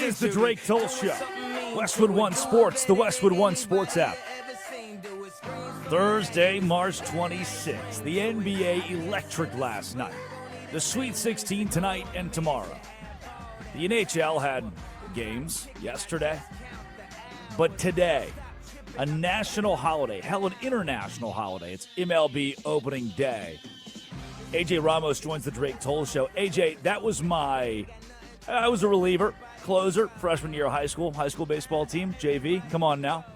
is the Drake Toll Show. Westwood One Sports, the Westwood One Sports app. Thursday, March 26th. The NBA electric last night. The Sweet 16 tonight and tomorrow. The NHL had games yesterday. But today, a national holiday, hell, an international holiday. It's MLB opening day. AJ Ramos joins the Drake Toll Show. AJ, that was I was a reliever, closer, freshman year of high school baseball team, JV. Come on now.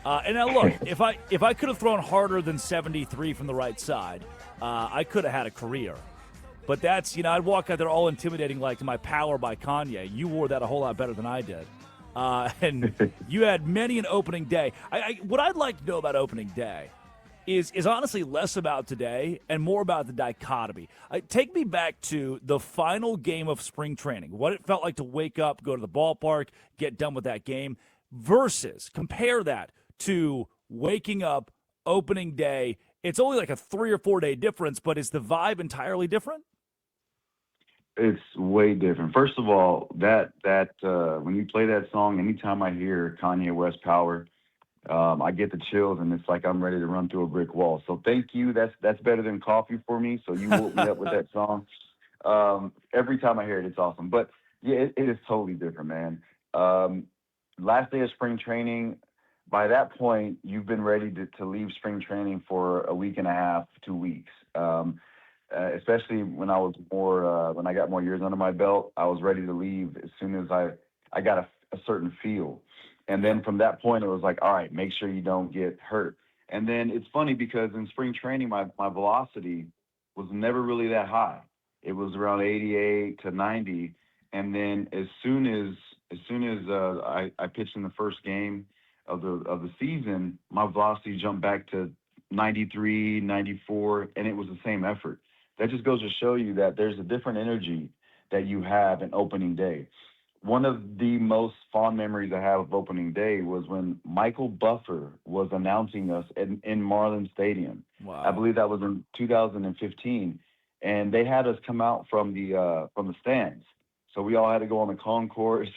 And now look, if I could have thrown harder than 73 from the right side, I could have had a career. But that's, I'd walk out there all intimidating like My Power by Kanye. You wore that a whole lot better than I did. And you had many an opening day. What I'd like to know about opening day is honestly less about today and more about the dichotomy. Take me back to the final game of spring training, what it felt like to wake up, go to the ballpark, get done with that game, versus compare that to waking up opening day. It's only like a 3 or 4 day difference, but is the vibe entirely different? It's way different. First of all, that when you play that song, anytime I hear Kanye West Power, I get the chills, and it's like I'm ready to run through a brick wall. So thank you. That's better than coffee for me. So you woke me up with that song. Every time I hear it, it's awesome. But yeah, it is totally different, man. Last day of spring training. By that point, you've been ready to leave spring training for a week and a half, 2 weeks. Especially when I was when I got more years under my belt, I was ready to leave as soon as I got a certain feel. And then from that point, it was like, all right, make sure you don't get hurt. And then it's funny because in spring training, my velocity was never really that high. It was around 88 to 90. And then as soon as I pitched in the first game of the season, my velocity jumped back to 93, 94, and it was the same effort. That just goes to show you that there's a different energy that you have in opening day. One of the most fond memories I have of opening day was when Michael Buffer was announcing us in Marlin Stadium. Wow. I believe that was in 2015, and they had us come out from the stands. So we all had to go on the concourse,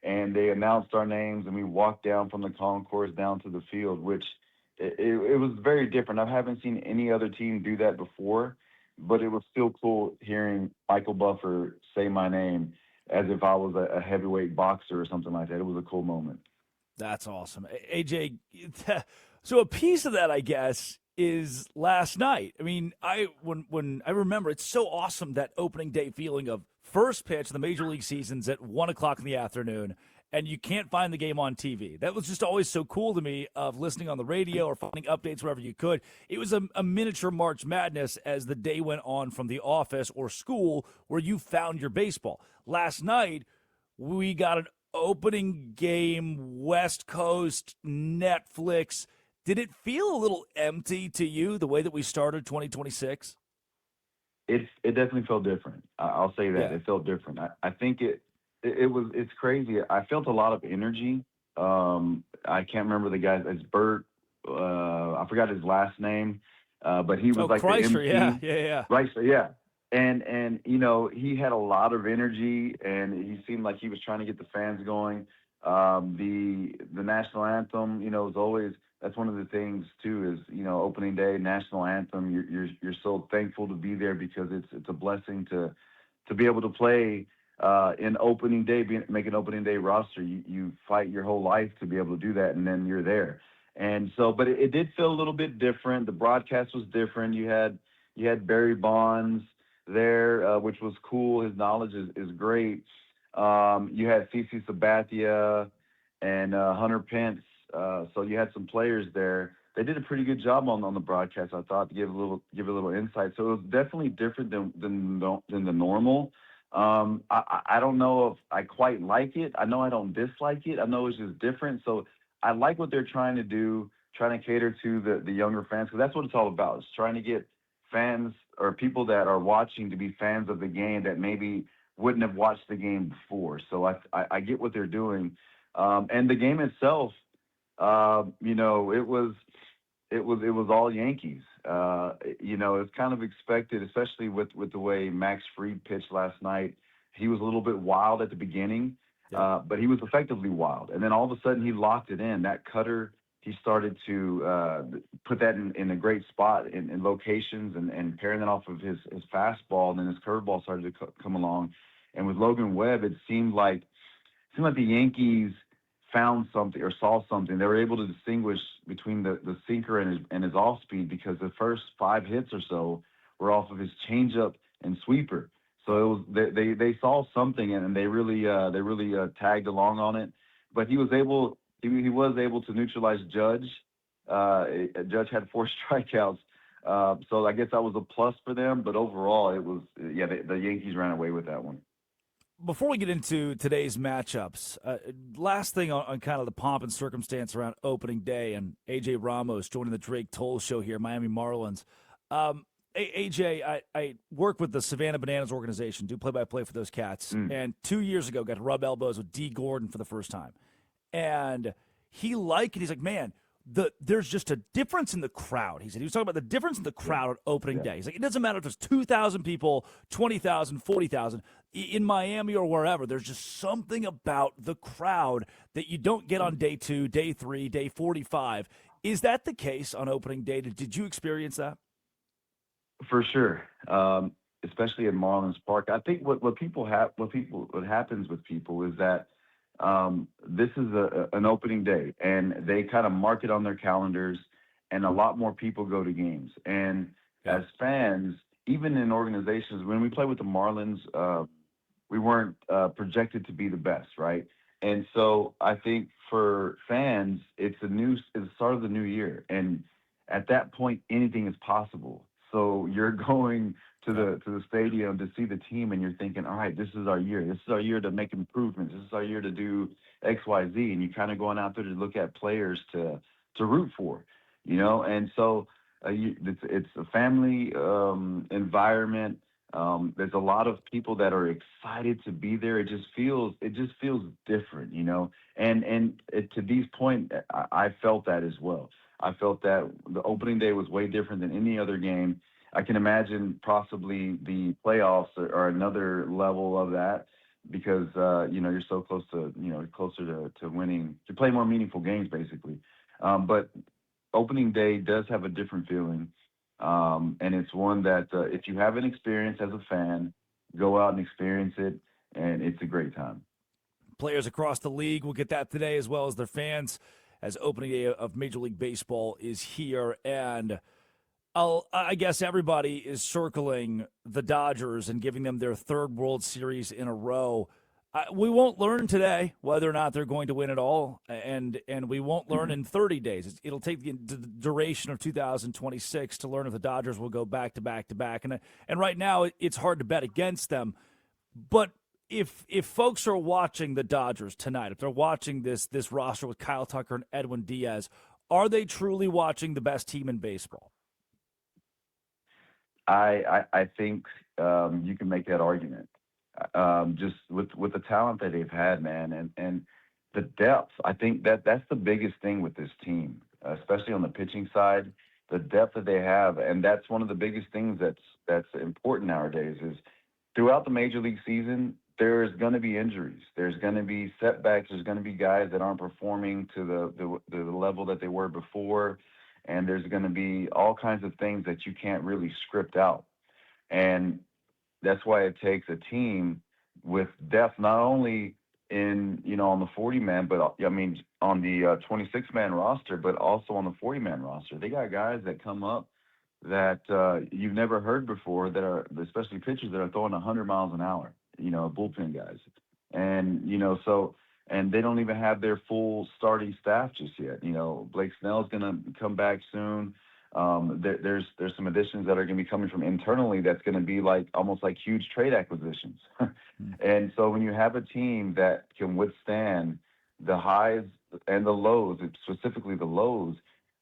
and they announced our names, and we walked down from the concourse down to the field, which it was very different. I haven't seen any other team do that before, but it was still cool hearing Michael Buffer say my name as if I was a heavyweight boxer or something like that. It was a cool moment. That's awesome. AJ, so a piece of that, I guess, is last night. I mean, when I remember, it's so awesome, that opening day feeling of first pitch of the Major League season's at 1 o'clock in the afternoon, and you can't find the game on TV. That was just always so cool to me, of listening on the radio or finding updates wherever you could. It was a miniature March Madness as the day went on from the office or school where you found your baseball. Last night, we got an opening game, West Coast, Netflix. Did it feel a little empty to you, the way that we started 2026? It definitely felt different. I'll say that. Yeah. It felt different. I think it's crazy. I felt a lot of energy. I can't remember the guy's. It's Bert. I forgot his last name, but he was like Chrysler, the MC. yeah. Chrysler, yeah. And he had a lot of energy, and he seemed like he was trying to get the fans going. The national anthem, is always, that's one of the things too, is opening day, national anthem. You're so thankful to be there because it's a blessing to be able to play in opening day, make an opening day roster. You fight your whole life to be able to do that, and then you're there. And so, but it did feel a little bit different. The broadcast was different. You had Barry Bonds there, which was cool. His knowledge is great. You had CC Sabathia and Hunter Pence. So you had some players there. They did a pretty good job on the broadcast, I thought, to give a little insight. So it was definitely different than the normal. I don't know if I quite like it. I know I don't dislike it. I know it's just different. So I like what they're trying to do, trying to cater to the younger fans, because that's what it's all about. It's trying to get fans or people that are watching to be fans of the game that maybe wouldn't have watched the game before. So I get what they're doing. And the game itself, it was all Yankees. It's kind of expected, especially with the way Max Fried pitched last night. He was a little bit wild at the beginning. Yeah. but he was effectively wild. And then all of a sudden he locked it in. That cutter, he started to put that in a great spot in locations and pairing that off of his fastball. And then his curveball started to come along. And with Logan Webb, it seemed like the Yankees found something or saw something. They were able to distinguish between the sinker and his off speed, because the first 5 hits or so were off of his changeup and sweeper. So it was they saw something, and they really tagged along on it. But he was able to neutralize Judge. Judge had 4 strikeouts. So I guess that was a plus for them. But overall, it was the Yankees ran away with that one. Before we get into today's matchups, last thing on kind of the pomp and circumstance around opening day and A.J. Ramos joining the Drake Toll show here, Miami Marlins. AJ, I work with the Savannah Bananas organization, do play-by-play for those cats, and 2 years ago got to rub elbows with D. Gordon for the first time. And he's like, man, there's just a difference in the crowd. He was talking about the difference in the crowd on opening day. He's like, it doesn't matter if there's 2,000 people, 20,000, 40,000 in Miami or wherever. There's just something about the crowd that you don't get on day 2, day 3, day 45. Is that the case on opening day? Did you experience that? For sure, especially at Marlins Park. I think what happens with people is that this is an opening day, and they kind of mark it on their calendars, and a lot more people go to games. And as fans, even in organizations, when we play with the Marlins, we weren't projected to be the best, right? And so I think for fans, it's the start of the new year, and at that point, anything is possible. So you're going to the stadium to see the team, and you're thinking, all right, this is our year. This is our year to make improvements. This is our year to do X, Y, Z. And you're kind of going out there to look at players to root for, And so it's a family environment. There's a lot of people that are excited to be there. It just feels different, And to Dee's point, I felt that as well. I felt that the opening day was way different than any other game. I can imagine possibly the playoffs are another level of that, because you're so close to closer to winning, to play more meaningful games basically. But opening day does have a different feeling, and it's one that if you haven't experienced as a fan, go out and experience it, and it's a great time. Players across the league will get that today, as well as their fans, as opening day of Major League Baseball is here. And I guess everybody is circling the Dodgers and giving them their 3rd World Series in a row. We won't learn today whether or not they're going to win it all, and we won't learn in 30 days. It'll take the duration of 2026 to learn if the Dodgers will go back to back to back. And right now, it's hard to bet against them. But if folks are watching the Dodgers tonight, if they're watching this roster with Kyle Tucker and Edwin Díaz, are they truly watching the best team in baseball? I think you can make that argument. Just with the talent that they've had, man, and the depth. I think that's the biggest thing with this team, especially on the pitching side, the depth that they have, and that's one of the biggest things that's important nowadays. Is throughout the Major League season, there's going to be injuries. There's going to be setbacks. There's going to be guys that aren't performing to the level that they were before. And there's going to be all kinds of things that you can't really script out. And that's why it takes a team with depth, not only on the 40-man, but on the 26-man roster, but also on the 40-man roster. They got guys that come up that you've never heard before, that are especially pitchers that are throwing 100 miles an hour, bullpen guys. And, and they don't even have their full starting staff just yet. Blake Snell's going to come back soon. There's some additions that are going to be coming from internally that's going to be almost like huge trade acquisitions. And so when you have a team that can withstand the highs and the lows, specifically the lows,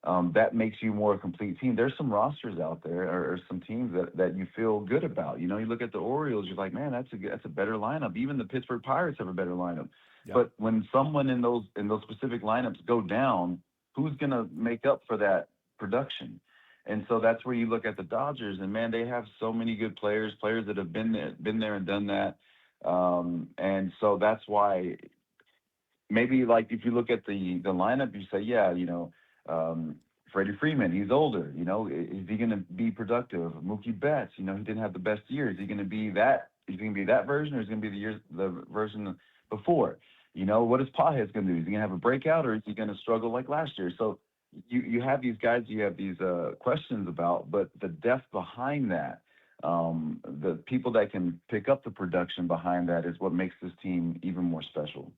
that makes you more a complete team. There's some rosters out there or some teams that you feel good about. You look at the Orioles, you're like, man, that's a better lineup. Even the Pittsburgh Pirates have a better lineup. Yep. But when someone in those specific lineups go down, who's going to make up for that production? And so that's where you look at the Dodgers, and man, they have so many good players that have been there and done that. And so that's why maybe like if you look at the lineup, you say, yeah, Freddie Freeman, he's older. Is he going to be productive? Mookie Betts, he didn't have the best year. Is he going to be that? Is he going to be that version, or is he going to be the version before? What is Pajes going to do? Is he going to have a breakout, or is he going to struggle like last year? So you have these guys you have these questions about, but the depth behind that, the people that can pick up the production behind that is what makes this team even more special.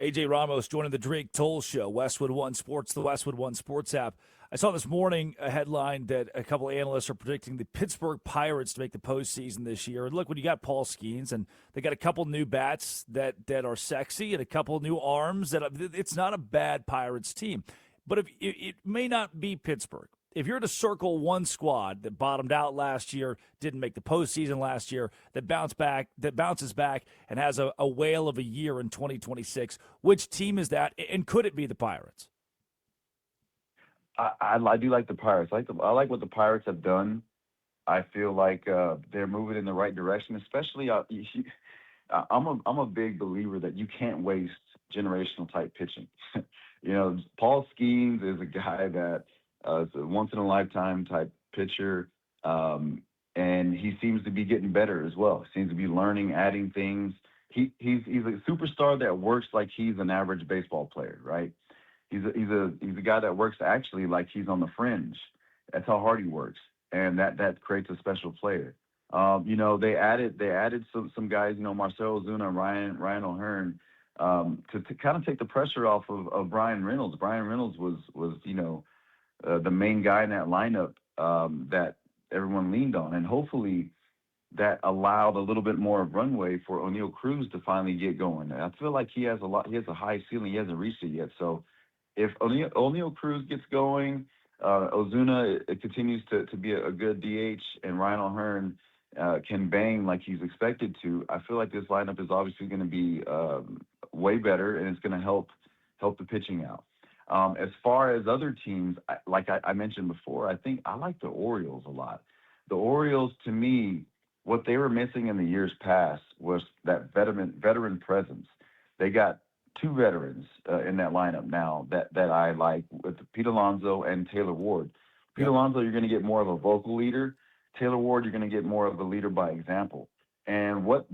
AJ Ramos joining the Drake Toll Show, Westwood One Sports, the Westwood One Sports app. I saw this morning a headline that a couple of analysts are predicting the Pittsburgh Pirates to make the postseason this year. And look, when you got Paul Skeens, and they got a couple new bats that are sexy and a couple new arms, it's not a bad Pirates team. But if it may not be Pittsburgh. If you're to circle one squad that bottomed out last year, didn't make the postseason last year, that bounces back and has a whale of a year in 2026, which team is that? And could it be the Pirates? I do like the Pirates. I like what the Pirates have done. I feel like they're moving in the right direction. Especially, I'm a big believer that you can't waste generational type pitching. Paul Skeens is a guy that is a once in a lifetime type pitcher, and he seems to be getting better as well. Seems to be learning, adding things. He's a superstar that works like he's an average baseball player, right? He's a guy that works actually like he's on the fringe. That's how hard he works, and that creates a special player. They added some guys, Marcell Ozuna, Ryan O'Hearn, to kind of take the pressure off of Brian Reynolds. Brian Reynolds was the main guy in that lineup that everyone leaned on, and hopefully that allowed a little bit more of runway for O'Neal Cruz to finally get going. I feel like he has a high ceiling. He hasn't reached it yet. So if O'Neal Cruz gets going, Ozuna it continues to be a good DH, and Ryan O'Hearn can bang like he's expected to, I feel like this lineup is obviously going to be way better, and it's going to help the pitching out. As far as other teams, like I mentioned before, I think I like the Orioles a lot. The Orioles, to me, what they were missing in the years past was that veteran presence. They got two veterans in that lineup now that I like, with Pete Alonso and Taylor Ward. Pete Alonso, you're going to get more of a vocal leader. Taylor Ward, you're going to get more of a leader by example. And what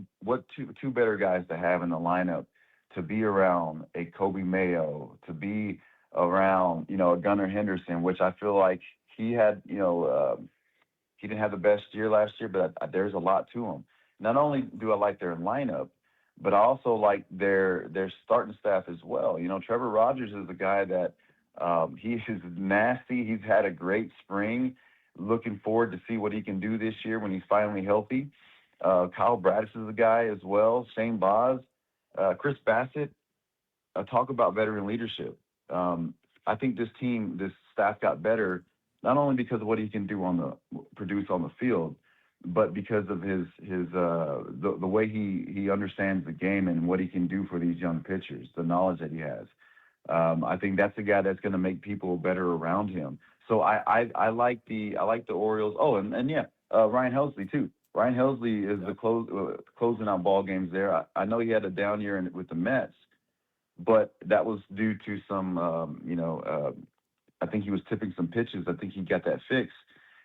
two better guys to have in the lineup to be around a Kobe Mayo, to be around, a Gunnar Henderson, which I feel like he had, he didn't have the best year last year, but there's a lot to him. Not only do I like their lineup, but I also like their starting staff as well. Trevor Rogers is a guy that he is nasty. He's had a great spring. Looking forward to see what he can do this year when he's finally healthy. Kyle Braddis is a guy as well. Shane Baz, Chris Bassett. Talk about veteran leadership. I think this staff got better not only because of what he can produce on the field, but because of the way he understands the game and what he can do for these young pitchers, the knowledge that he has. I think that's a guy that's going to make people better around him. So I like the Orioles. Oh, and Ryan Helsley too. Ryan Helsley is the closing out ball games there. I know he had a down year with the Mets, but that was due to some, I think he was tipping some pitches. I think he got that fixed.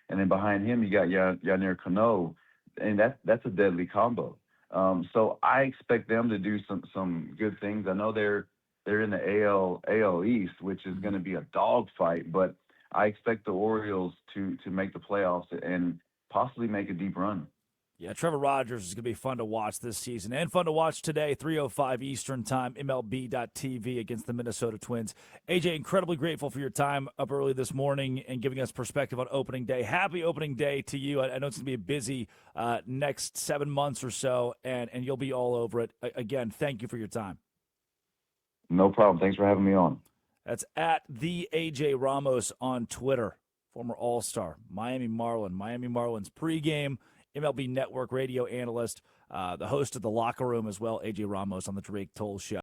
And then behind him, you got Yanier Cano, and that's a deadly combo. So I expect them to do some good things. I know they're in the AL East, which is going to be a dogfight, but I expect the Orioles to make the playoffs and possibly make a deep run. Yeah, Trevor Rogers is going to be fun to watch this season and fun to watch today, 3:05 Eastern Time, MLB.TV against the Minnesota Twins. AJ, incredibly grateful for your time up early this morning and giving us perspective on opening day. Happy opening day to you. I know it's going to be a busy next 7 months or so, and you'll be all over it. Again, thank you for your time. No problem. Thanks for having me on. That's at the AJ Ramos on Twitter, former All-Star, Miami Marlins pregame, MLB Network radio analyst, the host of The Locker Room as well, AJ Ramos on the Drake Toll Show.